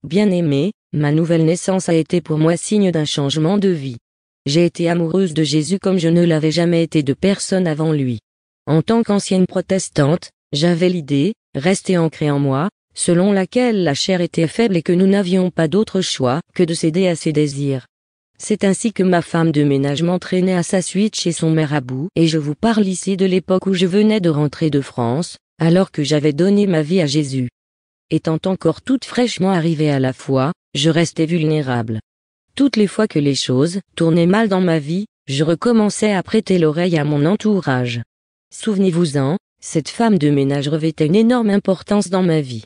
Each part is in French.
Bien-aimés, ma nouvelle naissance a été pour moi signe d'un changement de vie. J'ai été amoureuse de Jésus comme je ne l'avais jamais été de personne avant lui. En tant qu'ancienne protestante, j'avais l'idée, restée ancrée en moi, selon laquelle la chair était faible et que nous n'avions pas d'autre choix que de céder à ses désirs. C'est ainsi que ma femme de ménage m'entraînait à sa suite chez son marabout, et je vous parle ici de l'époque où je venais de rentrer de France, alors que j'avais donné ma vie à Jésus. Étant encore toute fraîchement arrivée à la foi, je restais vulnérable. Toutes les fois que les choses tournaient mal dans ma vie, je recommençais à prêter l'oreille à mon entourage. Souvenez-vous-en, cette femme de ménage revêtait une énorme importance dans ma vie.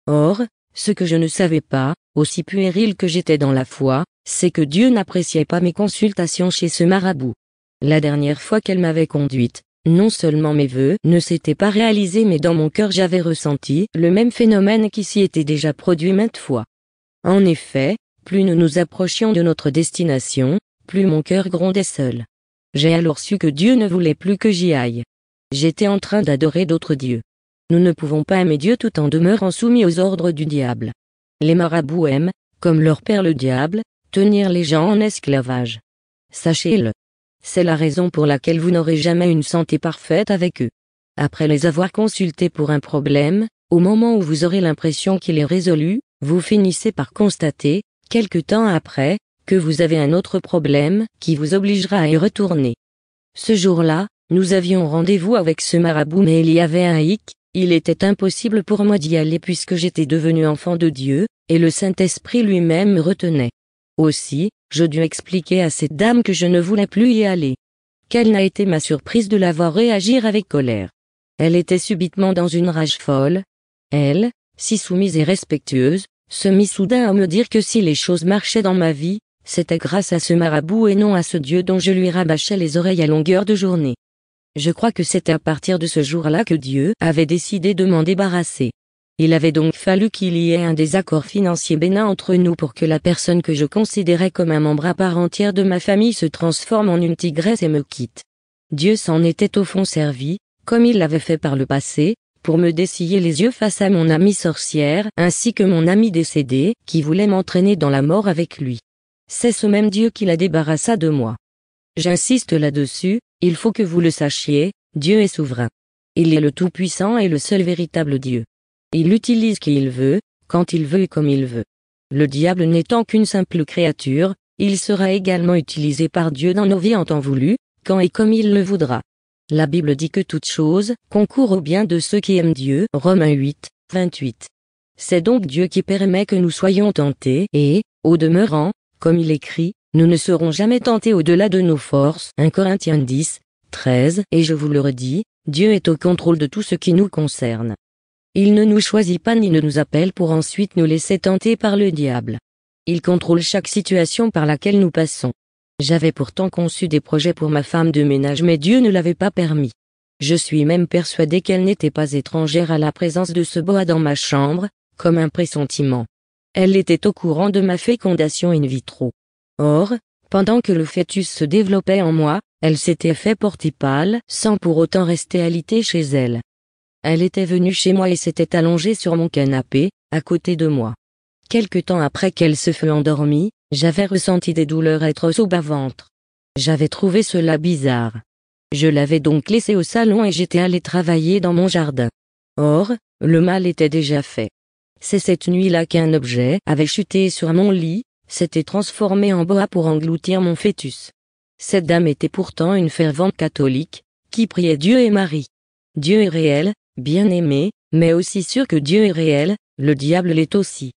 Or, ce que je ne savais pas, aussi puéril que j'étais dans la foi, c'est que Dieu n'appréciait pas mes consultations chez ce marabout. La dernière fois qu'elle m'avait conduite, non seulement mes vœux ne s'étaient pas réalisés mais dans mon cœur j'avais ressenti le même phénomène qui s'y était déjà produit maintes fois. En effet, plus nous nous approchions de notre destination, plus mon cœur grondait seul. J'ai alors su que Dieu ne voulait plus que j'y aille. J'étais en train d'adorer d'autres dieux. Nous ne pouvons pas aimer Dieu tout en demeurant soumis aux ordres du diable. Les marabouts aiment, comme leur père le diable, tenir les gens en esclavage. Sachez-le. C'est la raison pour laquelle vous n'aurez jamais une santé parfaite avec eux. Après les avoir consultés pour un problème, au moment où vous aurez l'impression qu'il est résolu, vous finissez par constater, quelque temps après, que vous avez un autre problème qui vous obligera à y retourner. Ce jour-là, nous avions rendez-vous avec ce marabout mais il y avait un hic, il était impossible pour moi d'y aller puisque j'étais devenu enfant de Dieu, et le Saint-Esprit lui-même me retenait. Aussi, je dus expliquer à cette dame que je ne voulais plus y aller. Quelle n'a été ma surprise de la voir réagir avec colère. Elle était subitement dans une rage folle. Elle, si soumise et respectueuse, se mit soudain à me dire que si les choses marchaient dans ma vie, c'était grâce à ce marabout et non à ce Dieu dont je lui rabâchais les oreilles à longueur de journée. Je crois que c'était à partir de ce jour-là que Dieu avait décidé de m'en débarrasser. Il avait donc fallu qu'il y ait un désaccord financier bénin entre nous pour que la personne que je considérais comme un membre à part entière de ma famille se transforme en une tigresse et me quitte. Dieu s'en était au fond servi, comme il l'avait fait par le passé, pour me dessiller les yeux face à mon amie sorcière ainsi que mon ami décédé, qui voulait m'entraîner dans la mort avec lui. C'est ce même Dieu qui la débarrassa de moi. J'insiste là-dessus, il faut que vous le sachiez, Dieu est souverain. Il est le Tout-Puissant et le seul véritable Dieu. Il utilise qui il veut, quand il veut et comme il veut. Le diable n'étant qu'une simple créature, il sera également utilisé par Dieu dans nos vies en temps voulu, quand et comme il le voudra. La Bible dit que toute chose concourt au bien de ceux qui aiment Dieu, Romains 8, 28. C'est donc Dieu qui permet que nous soyons tentés et, au demeurant, comme il écrit, nous ne serons jamais tentés au-delà de nos forces, 1 Corinthiens 10, 13, et je vous le redis, Dieu est au contrôle de tout ce qui nous concerne. Il ne nous choisit pas ni ne nous appelle pour ensuite nous laisser tenter par le diable. Il contrôle chaque situation par laquelle nous passons. J'avais pourtant conçu des projets pour ma femme de ménage mais Dieu ne l'avait pas permis. Je suis même persuadé qu'elle n'était pas étrangère à la présence de ce boa dans ma chambre, comme un pressentiment. Elle était au courant de ma fécondation in vitro. Or, pendant que le fœtus se développait en moi, elle s'était fait porter pâle, sans pour autant rester alitée chez elle. Elle était venue chez moi et s'était allongée sur mon canapé, à côté de moi. Quelque temps après qu'elle se fût endormie, j'avais ressenti des douleurs atroces au bas-ventre. J'avais trouvé cela bizarre. Je l'avais donc laissée au salon et j'étais allé travailler dans mon jardin. Or, le mal était déjà fait. C'est cette nuit-là qu'un objet avait chuté sur mon lit, s'était transformé en boa pour engloutir mon fœtus. Cette dame était pourtant une fervente catholique, qui priait Dieu et Marie. Dieu est réel, bien-aimé, mais aussi sûr que Dieu est réel, le diable l'est aussi.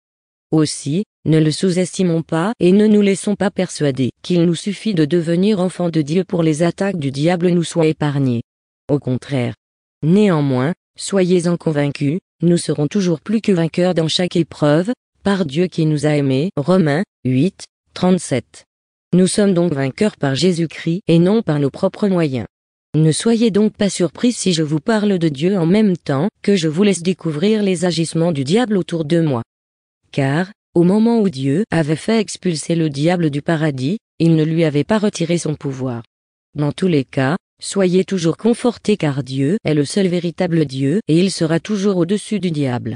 Aussi, ne le sous-estimons pas et ne nous laissons pas persuader qu'il nous suffit de devenir enfants de Dieu pour les attaques du diable nous soient épargnées. Au contraire. Néanmoins, soyez-en convaincus, nous serons toujours plus que vainqueurs dans chaque épreuve, par Dieu qui nous a aimés, Romains 8, 37. Nous sommes donc vainqueurs par Jésus-Christ et non par nos propres moyens. Ne soyez donc pas surpris si je vous parle de Dieu en même temps que je vous laisse découvrir les agissements du diable autour de moi. Car, au moment où Dieu avait fait expulser le diable du paradis, il ne lui avait pas retiré son pouvoir. Dans tous les cas, soyez toujours confortés car Dieu est le seul véritable Dieu et il sera toujours au-dessus du diable.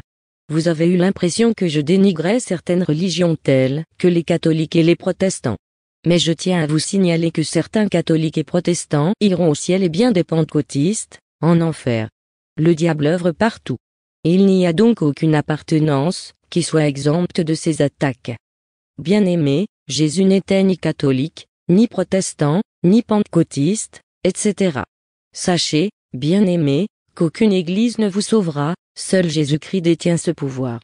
Vous avez eu l'impression que je dénigrais certaines religions telles que les catholiques et les protestants. Mais je tiens à vous signaler que certains catholiques et protestants iront au ciel et bien des pentecôtistes, en enfer. Le diable œuvre partout. Il n'y a donc aucune appartenance qui soit exempte de ces attaques. Bien-aimés, Jésus n'était ni catholique, ni protestant, ni pentecôtiste, etc. Sachez, bien-aimés, qu'aucune église ne vous sauvera, seul Jésus-Christ détient ce pouvoir.